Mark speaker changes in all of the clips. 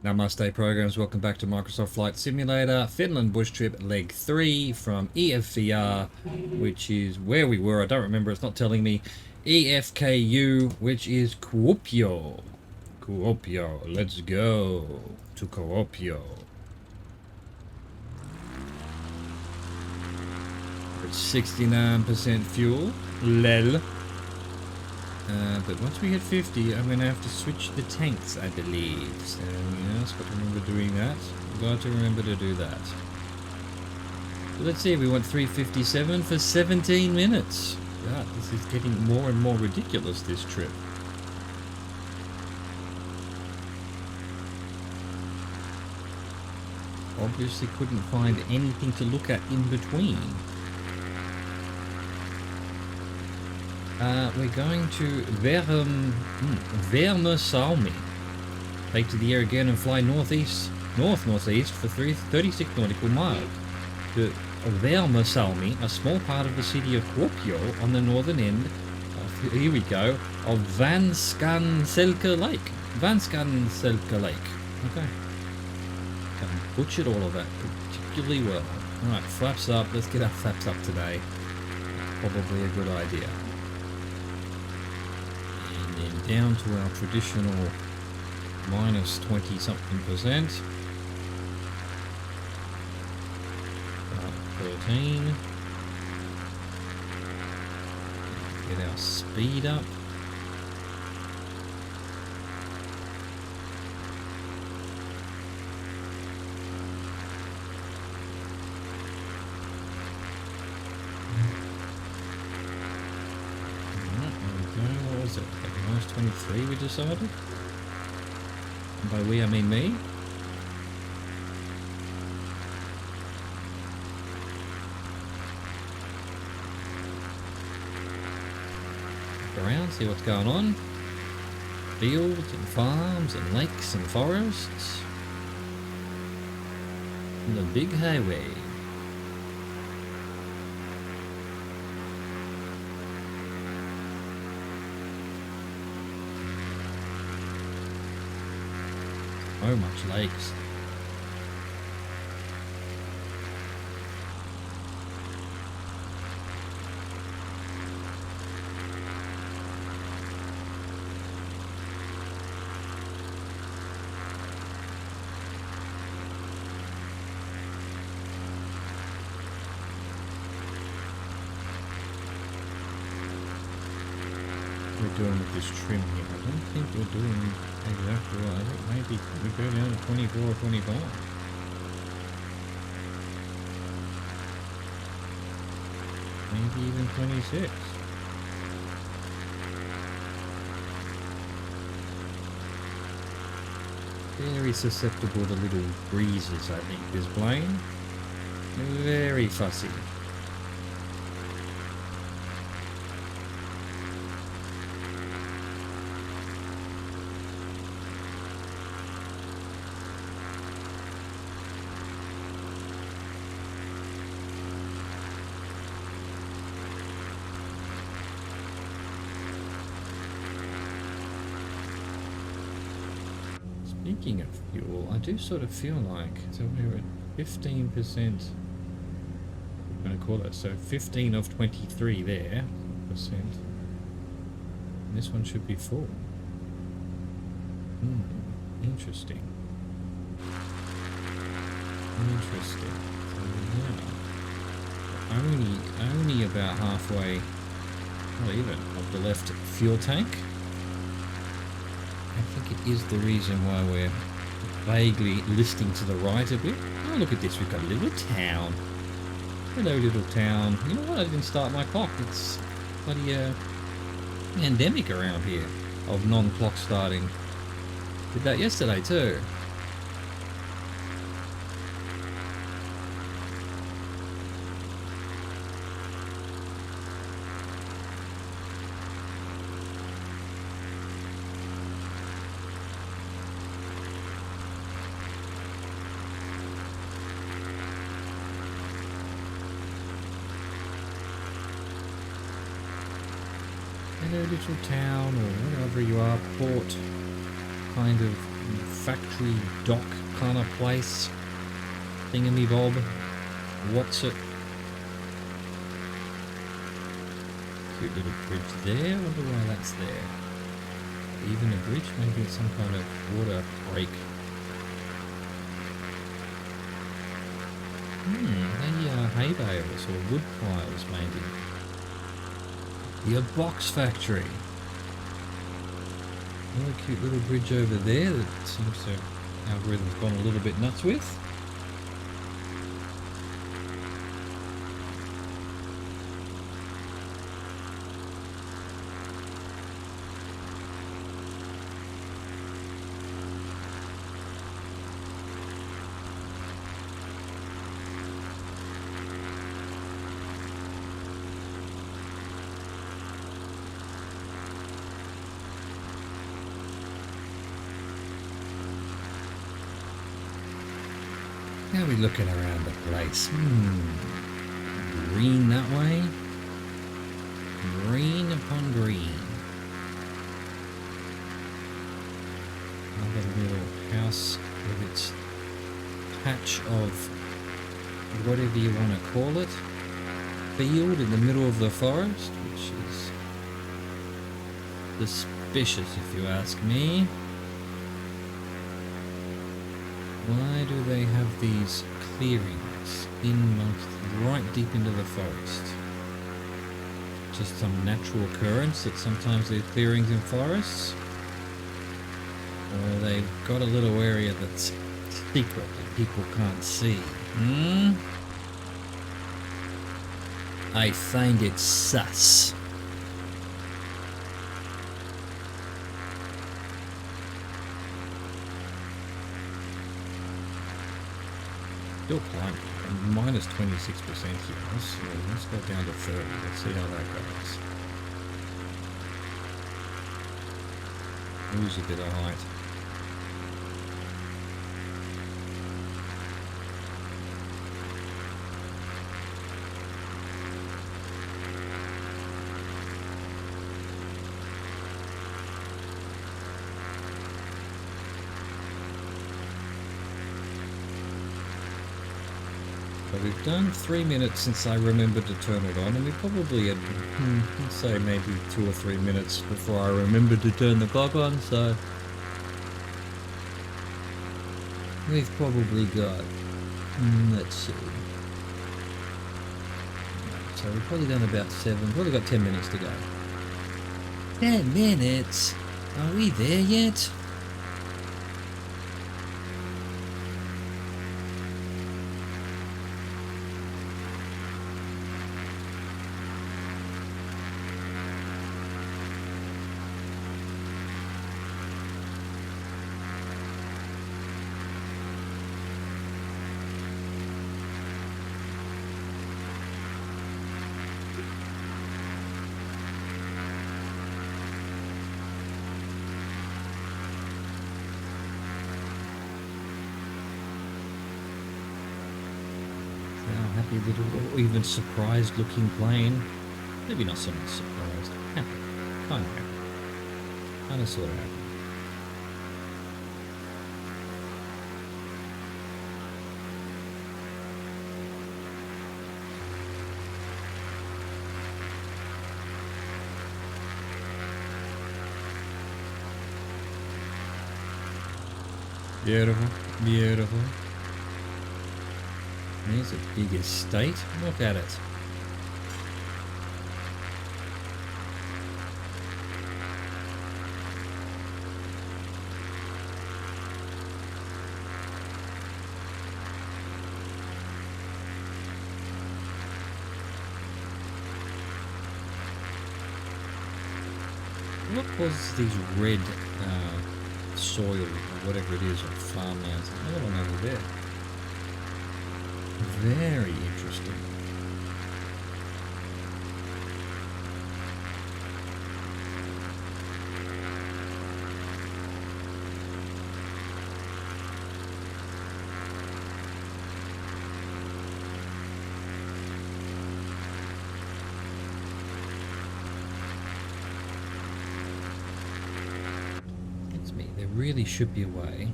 Speaker 1: Namaste programs, welcome back to Microsoft Flight Simulator, Finland Bush Trip Leg 3 from EFVR, which is where we were, I don't remember, it's not telling me. EFKU, which is Kuopio. Kuopio, let's go to Kuopio. It's 69% fuel, lel. But once we hit 50, I'm going to have to switch the tanks, I believe. So, yes, got to remember doing that. Got to remember to do that. So let's see, we want 357 for 17 minutes. God, this is getting more and more ridiculous, this trip. Obviously couldn't find anything to look at in between. We're going to Värmösalmi. Take to the air again and fly northeast for 36 nautical miles. To Värmösalmi, a small part of the city of Kuopio on the northern end of, here we go, of Vanskanselka Lake. Vanskanselka Lake. Okay. I butchered all of that particularly well. Alright, flaps up. Let's get our flaps up today. Probably a good idea. Down to our traditional minus 20 something percent. 13. Get our speed up. What was it? Minus 23 we decided? And by we I mean me. Look around, see what's going on. Fields and farms and lakes and forests. And the big highway. So much lakes. We're doing with this trim here. I don't think we're doing exactly right. I think maybe we go down to 24 or 25. Maybe even 26. Very susceptible to little breezes, I think, this plane. Very fussy. Speaking of fuel, I do sort of feel like, so we're at 15%, I'm going to call it, so 15 of 23 there, percent. And this one should be full. Interesting. Interesting. So, yeah. Only about halfway, not even, of the left fuel tank. I think it is the reason why we're vaguely listing to the right a bit. Oh, look at this. We've got a little town. Hello, little town. You know what? I didn't start my clock. It's bloody pandemic around here of non-clock starting. Did that yesterday too. Hello, little town, or wherever you are, port, kind of factory dock kind of place. Thingamy-bob. What's it? Cute little bridge there. I wonder why that's there. Even a bridge? Maybe it's some kind of water break. They are hay bales or wood piles, maybe. The box factory. Another cute little bridge over there that seems to algorithm's gone a little bit nuts with. How are we looking around the place? Green that way. Green upon green. Another little house with its patch of whatever you want to call it. Field in the middle of the forest, which is suspicious if you ask me. Why do they have these clearings right deep into the forest? Just some natural occurrence that sometimes there's clearings in forests? Or they've got a little area that's secret that people can't see? I find it sus. Still climbing. Minus 26% here. Let's go down to 30. Let's see how that goes. Lose a bit of height. We've done 3 minutes since I remembered to turn it on, and we probably had, let's say maybe 2 or 3 minutes before I remembered to turn the clock on, so we've probably got, let's see, so we've probably done about 7, probably got 10 minutes to go. 10 minutes? Are we there yet? Happy little, or even surprised looking plane. Maybe not so much surprised. Happy. Kind of happy. Kind of sort of happy. Beautiful. Beautiful. There's a big estate. Look at it. What causes these red soil or whatever it is on farmlands? Another one over there. Very interesting. It's me. There really should be a way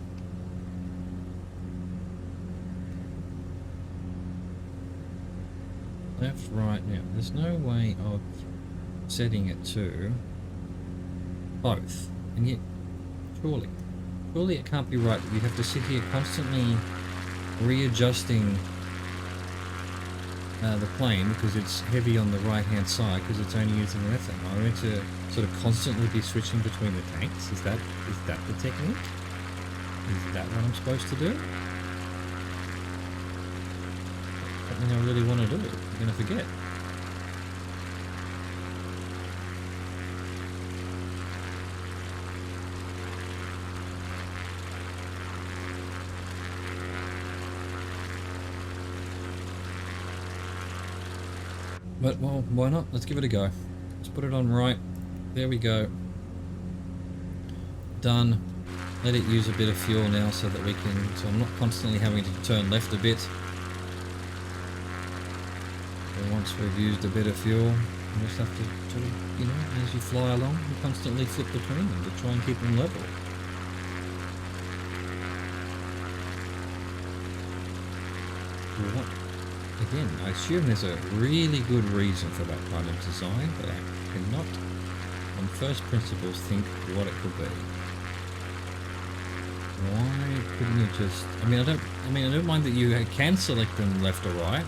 Speaker 1: Left, right. Now, there's no way of setting it to both. And yet, surely it can't be right that you have to sit here constantly readjusting the plane because it's heavy on the right hand side because it's only using the left hand. I'm going to sort of constantly be switching between the tanks. Is that the technique? Is that what I'm supposed to do? Something I really want to do. I'm going to forget. But, well, why not? Let's give it a go. Let's put it on right. There we go. Done. Let it use a bit of fuel now so that we can... So I'm not constantly having to turn left a bit. So once we've used a bit of fuel, you just have to sort of, you know, as you fly along, you constantly flip between them to try and keep them level. What? Again, I assume there's a really good reason for that kind of design, but I cannot, on first principles, think what it could be. Why couldn't you just... I don't mind that you can select them left or right.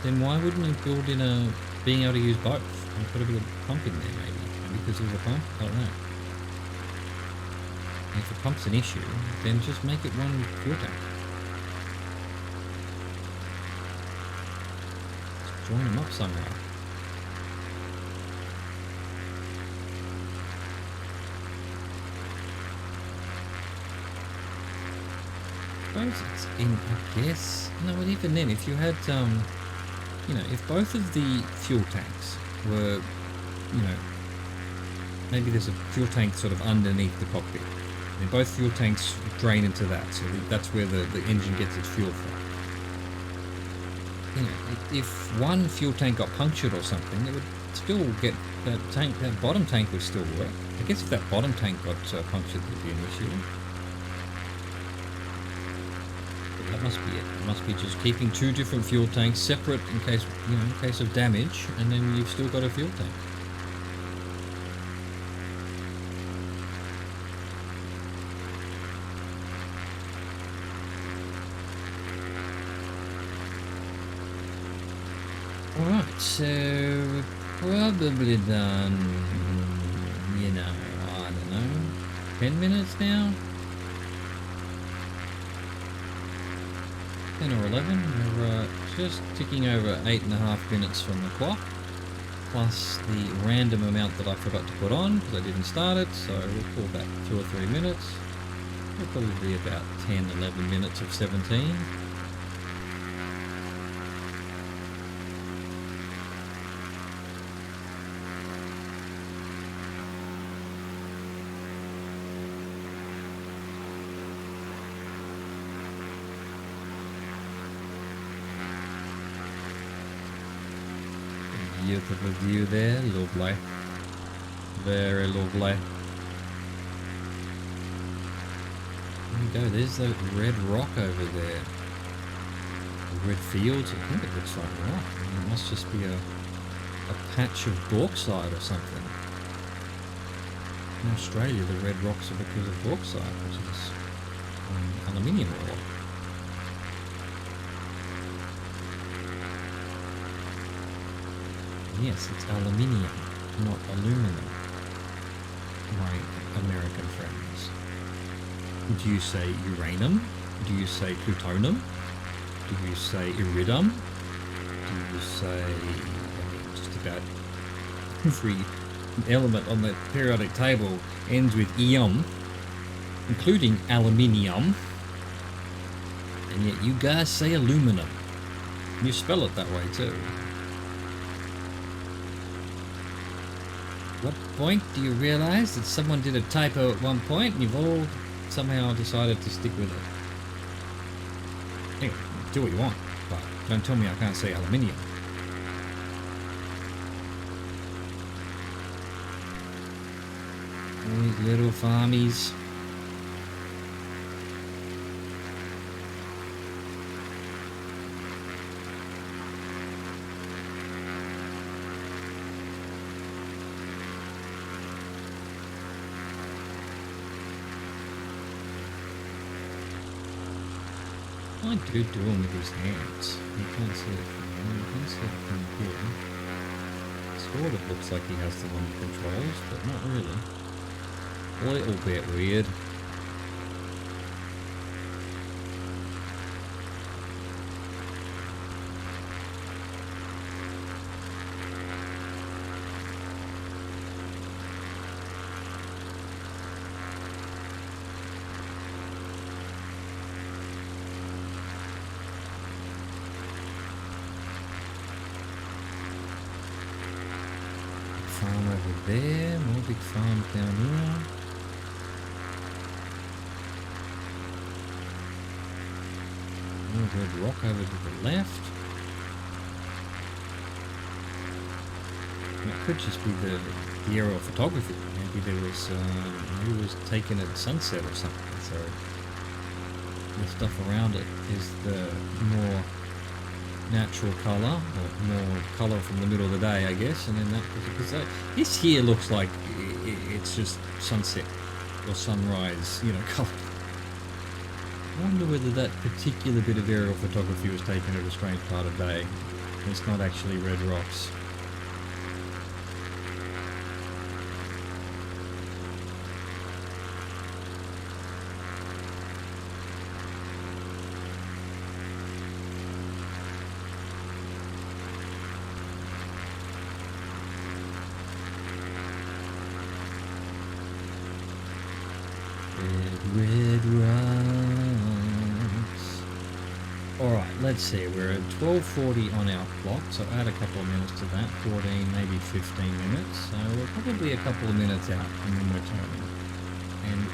Speaker 1: Then why wouldn't you build in a being able to use both? And put a bit of pump in there, maybe because there's a pump. I don't know. And if the pump's an issue, then just make it one fuel tank. Join them up somehow. I suppose it's in, I guess. No, but even then, if you had, you know, if both of the fuel tanks were, you know, maybe there's a fuel tank sort of underneath the cockpit, and both fuel tanks drain into that, so that's where the engine gets its fuel from. You know, if one fuel tank got punctured or something, it would still get that bottom tank would still work. I guess if that bottom tank got punctured, it would be an issue. But that must be it. It must be just keeping two different fuel tanks separate in case, you know, in case of damage, and then you've still got a fuel tank. Alright, so we're probably done, you know, I don't know, 10 minutes now? 10 or 11, we're just ticking over 8.5 minutes from the clock, plus the random amount that I forgot to put on because I didn't start it, so we'll call that 2 or 3 minutes. We'll probably be about 10, 11 minutes of 17. Beautiful view there, lovely. Very lovely. There you go, there's that red rock over there. The red fields, I think it looks like rock. I mean, it must just be a patch of bauxite or something. In Australia, the red rocks are because of bauxite, which is aluminium ore. Yes, it's aluminium, not aluminum, my American friends. Do you say uranium? Do you say plutonium? Do you say iridium? Do you say, I mean, just about every element on the periodic table ends with ium, including aluminium, and yet you guys say aluminum. You spell it that way too. What point do you realize that someone did a typo at one point and you've all somehow decided to stick with it? Anyway, do what you want, but don't tell me I can't say aluminium. These little farmies. might do him with his hands. You can't see it from there. You can see it from here. Sort of looks like he has the one controls, but not really. A little bit weird. Farm over there, more big farms down here. More red rock over to the left. And it could just be the aerial photography. Maybe there was maybe it was taken at sunset or something. So the stuff around it is the more natural colour, or more colour from the middle of the day, I guess, and then that, because this here looks like it's just sunset or sunrise, you know, colour. I wonder whether that particular bit of aerial photography was taken at a strange part of day. It's not actually red rocks. Red rocks. Alright, let's see, we're at 12:40 on our clock, so add a couple of minutes to that, 14, maybe 15 minutes, so we're probably a couple of minutes out and then we're turning. And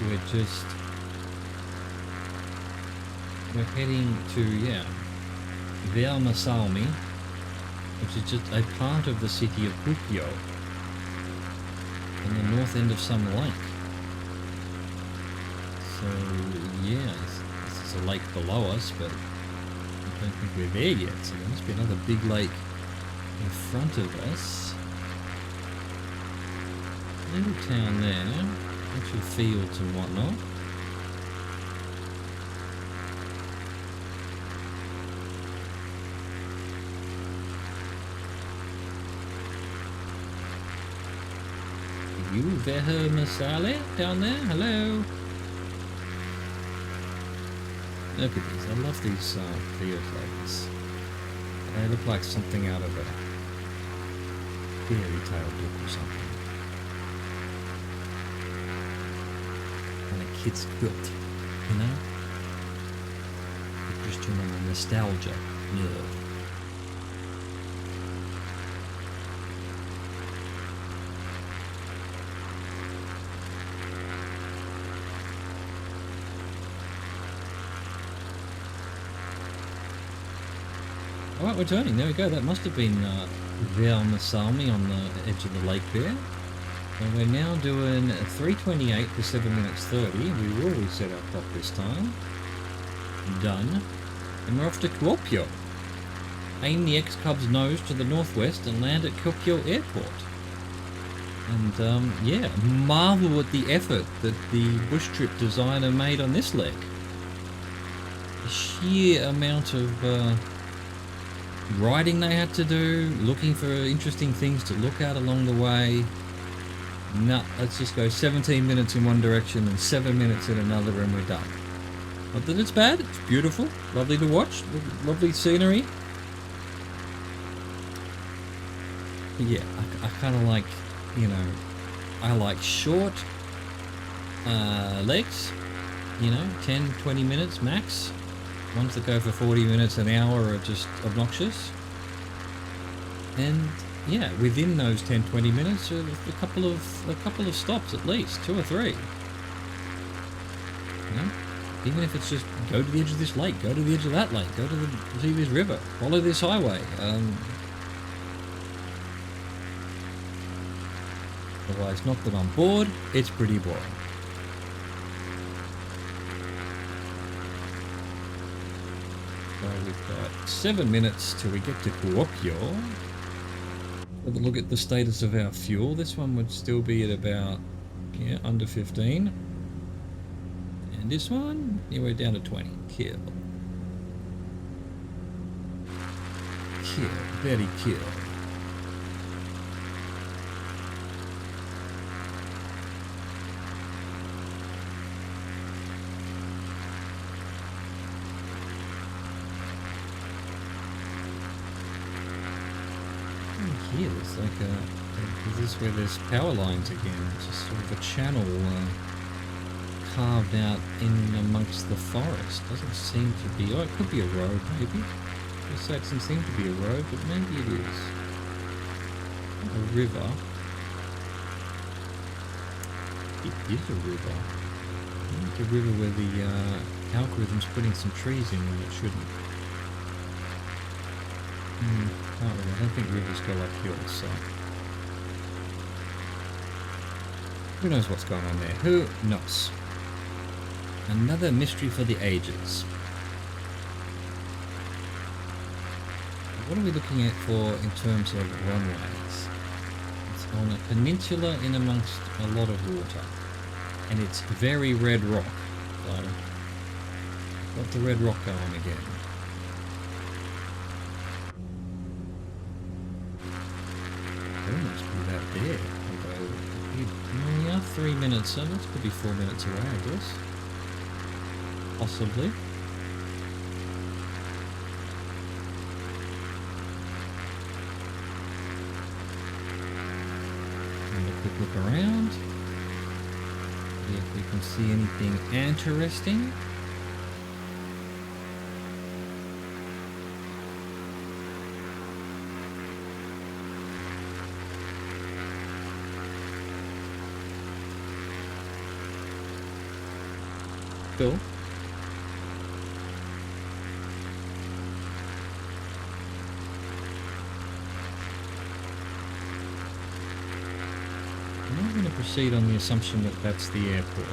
Speaker 1: we're heading to, Vermasalmi, which is just a part of the city of Kuopio, on the north end of some lake. So, yeah, this is a lake below us, but I don't think we're there yet. So there must be another big lake in front of us. Little town there, bunch of fields and whatnot. You Vermasale down there? Hello? Look at these. I love these fields like this. They look like something out of a fairy tale book or something. On a kid's quilt, you know? It just turn on the nostalgia nerve. Alright, we're turning. There we go. That must have been Vermasalmi on the edge of the lake there. And we're now doing 3:28 for 7 minutes 30. We will reset our clock this time. Done. And we're off to Kuopio. Aim the X-Cub's nose to the northwest and land at Kuopio Airport. And, marvel at the effort that the Bush Trip designer made on this leg. The sheer amount of riding they had to do, looking for interesting things to look at along the way. Nah, let's just go 17 minutes in one direction and 7 minutes in another and we're done. Not that it's bad, it's beautiful, lovely to watch, lovely scenery. Yeah, I kind of like, I like short legs, 10, 20 minutes max. Ones that go for 40 minutes, an hour are just obnoxious. And yeah, within those 10, 20 minutes, a couple of stops at least, 2 or 3. Even if it's just go to the edge of this lake, go to the edge of that lake, go to see this river, follow this highway. Otherwise, not that I'm bored, it's pretty boring. So we've got 7 minutes till we get to Kuopio. Have a look at the status of our fuel. This one would still be at about, under 15. And this one, we're down to 20. Cool. cool. Very cool. Here, there's like is this where there's power lines again? It's just sort of a channel carved out in amongst the forest. Doesn't seem to be. Oh, it could be a road, maybe. Just that doesn't seem to be a road, but maybe it is. A river. It is a river. It's a river where the algorithm's putting some trees in when it shouldn't. Can't really. I don't think rivers go up hills, so who knows what's going on there? Who knows? Another mystery for the ages. What are we looking at for in terms of runways? It's on a peninsula in amongst a lot of water, and it's very red rock. So, got the red rock going again. There. Although, yeah, 3 minutes, so that could be 4 minutes away, I guess. Possibly. And a quick look around. See if we can see anything interesting. Cool. I'm going to proceed on the assumption that that's the airport.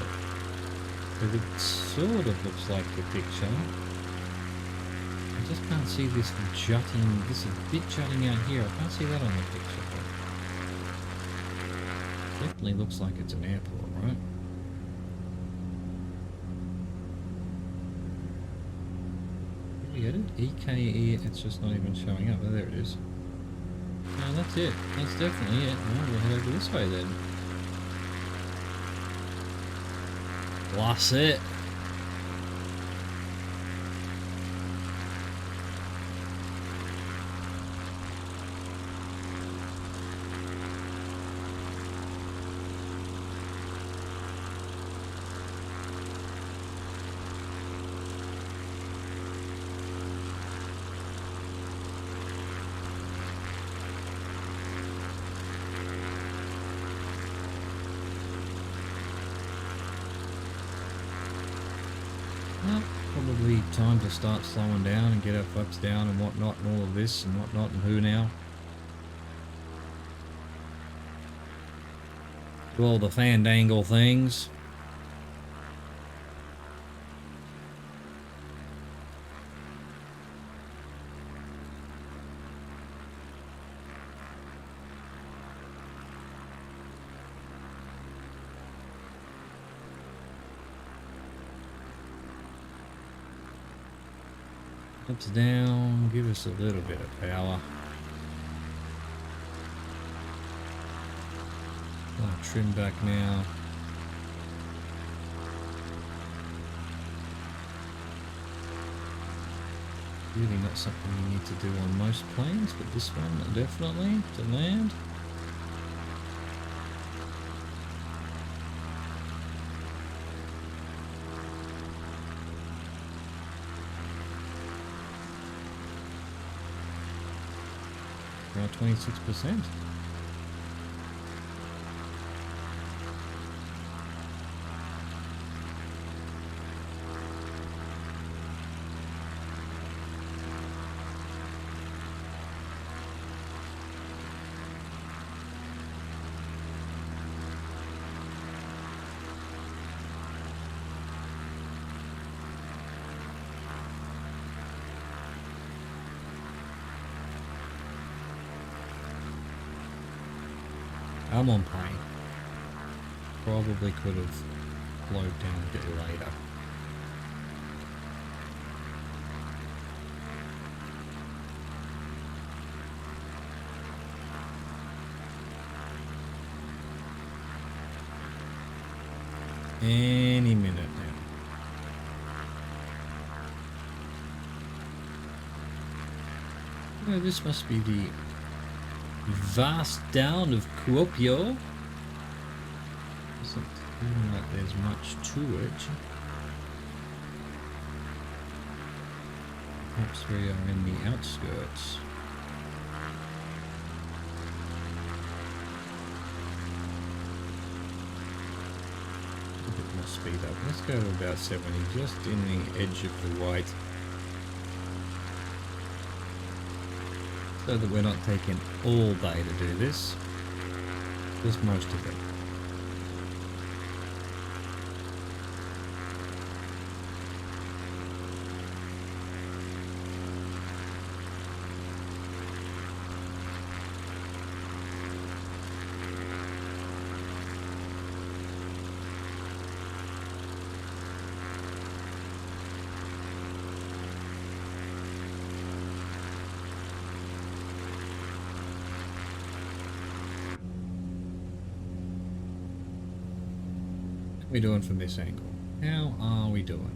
Speaker 1: But it sort of looks like the picture. I just can't see this jutting, this is a bit jutting out here. I can't see that on the picture. But definitely looks like it's an airport, right? Get it? EKE, it's just not even showing up. Oh, there it is. No, that's it. That's definitely it. Oh, we'll head over this way then. That's it. Probably time to start slowing down and get our flaps down and whatnot and all of this and whatnot and who now. Do all the fandangle things. Ups, down, give us a little bit of power. I'll trim back now. Really not something you need to do on most planes, but this one definitely to land. Around 26%. I'm on plane. Probably could have slowed down a bit later. Any minute now. Oh, this must be the vast down of Kuopio. Doesn't seem like there's much to it. Perhaps we are in the outskirts. A bit more speed up. Let's go to about 70, just in the edge of the white. So that we're not taking all day to do this. Just most of it. What are we doing from this angle? How are we doing?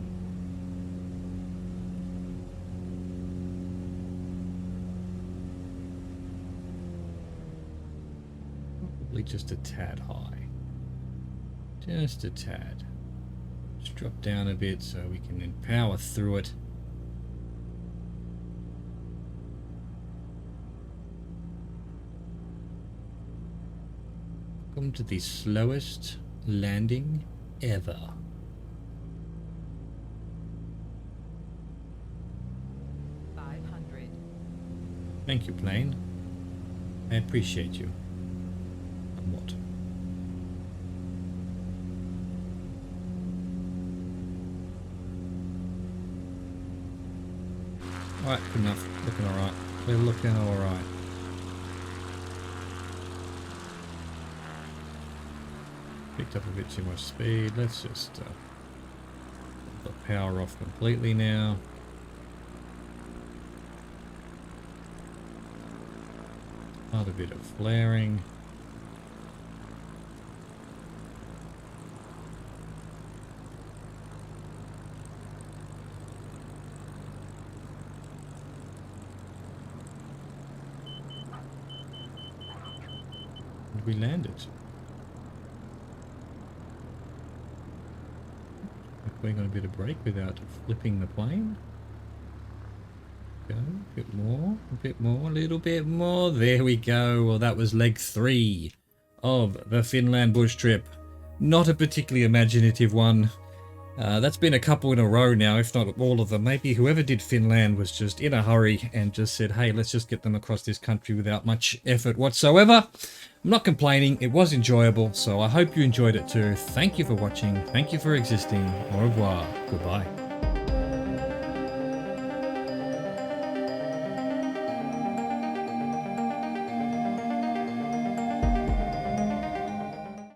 Speaker 1: Probably just a tad high. Just a tad. Just drop down a bit so we can then power through it. Welcome to the slowest landing ever. Thank you, plane. I appreciate you. Somewhat. Alright, good enough. Looking alright. We're looking alright. Picked up a bit too much speed. Let's just the power off completely now. Not a bit of flaring. And we landed. Going on a bit of brake without flipping the plane. Go, a bit more, a little bit more. There we go. Well, that was leg 3 of the Finland Bush Trip. Not a particularly imaginative one. That's been a couple in a row now, if not all of them. Maybe whoever did Finland was just in a hurry and just said, hey, let's just get them across this country without much effort whatsoever. I'm not complaining. It was enjoyable, so I hope you enjoyed it too. Thank you for watching. Thank you for existing. Au revoir. Goodbye.